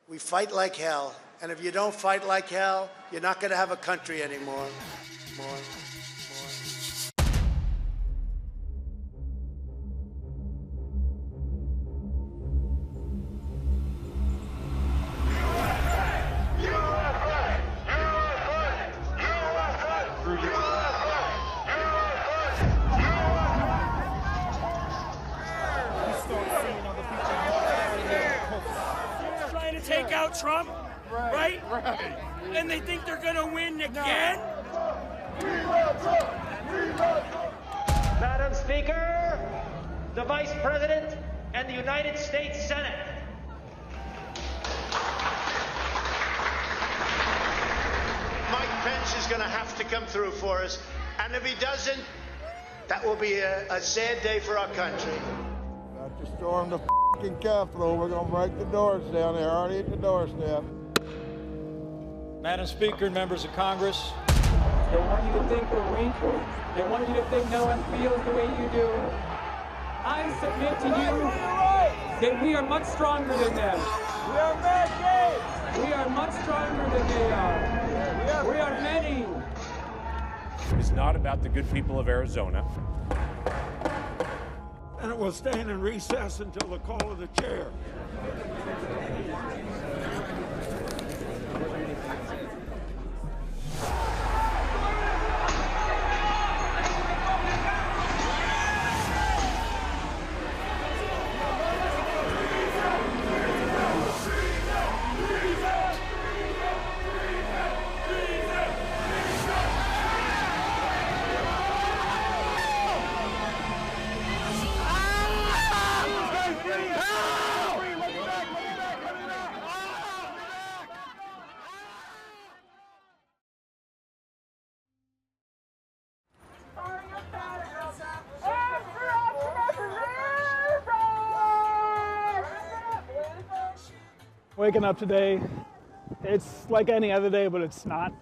We fight like hell. And if you don't fight like hell, you're not going to have a country anymore. More. Trying to take out Trump, right? And they think they're going to win again? Madam Speaker, the Vice President, and the United States Senate. Mike Pence is going to have to come through for us. And if he doesn't, that will be a sad day for our country. Got to storm the f***ing Capitol. We're going to break the doors down. They're already at the doorstep. Madam Speaker and members of Congress. They want you to think we're weak. They want you to think no one feels the way you do. I submit to you that we are much stronger than them. We are mad gays. We are much stronger than they are. We are many. It's not about the good people of Arizona. And it will stand in recess until the call of the chair. Waking up today, it's like any other day, but it's not.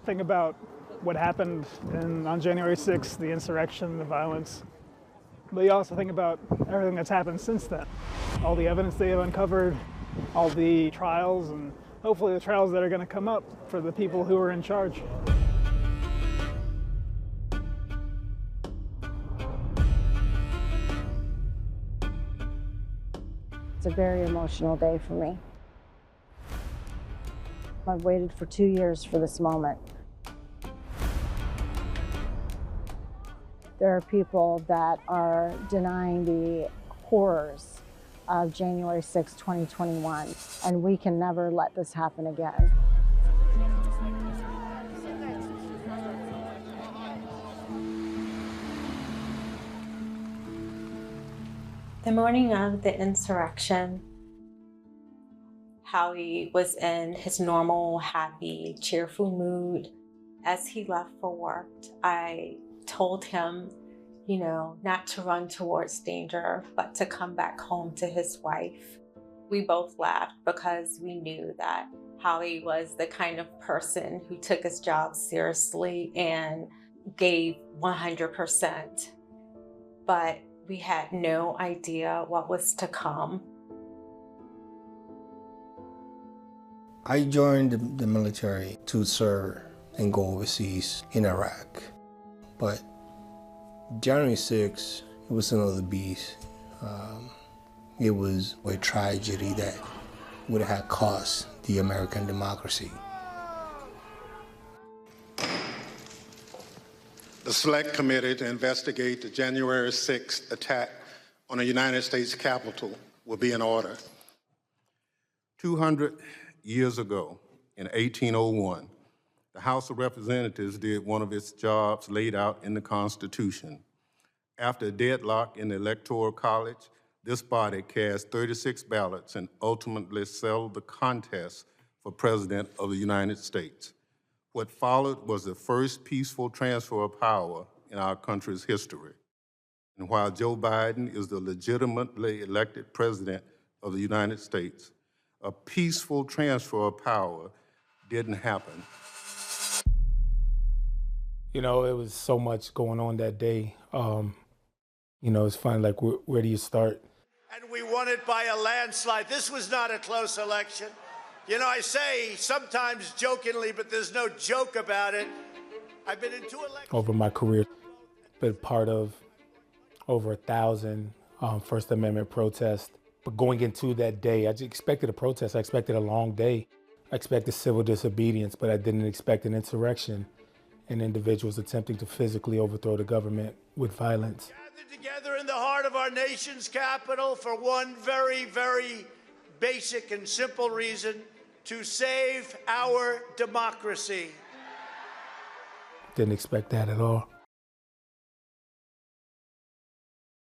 Think about what happened on January 6th, the insurrection, the violence. But you also think about everything that's happened since then. All the evidence they have uncovered, all the trials, and hopefully the trials that are going to come up for the people who are in charge. It's a very emotional day for me. I've waited for 2 years for this moment. There are people that are denying the horrors of January 6, 2021, and we can never let this happen again. The morning of the insurrection, Howie was in his normal, happy, cheerful mood. As he left for work, I told him, not to run towards danger, but to come back home to his wife. We both laughed because we knew that Howie was the kind of person who took his job seriously and gave 100%. But we had no idea what was to come. I joined the military to serve and go overseas in Iraq. But January 6th, it was another beast. It was a tragedy that would have cost the American democracy. The Select Committee to investigate the January 6th attack on the United States Capitol will be in order. 200 years ago, in 1801, the House of Representatives did one of its jobs laid out in the Constitution. After a deadlock in the Electoral College, this body cast 36 ballots and ultimately settled the contest for President of the United States. What followed was the first peaceful transfer of power in our country's history. And while Joe Biden is the legitimately elected President of the United States, a peaceful transfer of power didn't happen. It was so much going on that day. It's funny, like, where do you start? And we won it by a landslide. This was not a close election. You know, I say sometimes jokingly, but there's no joke about it. I've been in 2 elections. Over my career, been part of over 1,000 First Amendment protests. But going into that day, I just expected a protest. I expected a long day. I expected civil disobedience, but I didn't expect an insurrection and individuals attempting to physically overthrow the government with violence. Gathered together in the heart of our nation's capital for one very, very basic and simple reason: to save our democracy. Didn't expect that at all.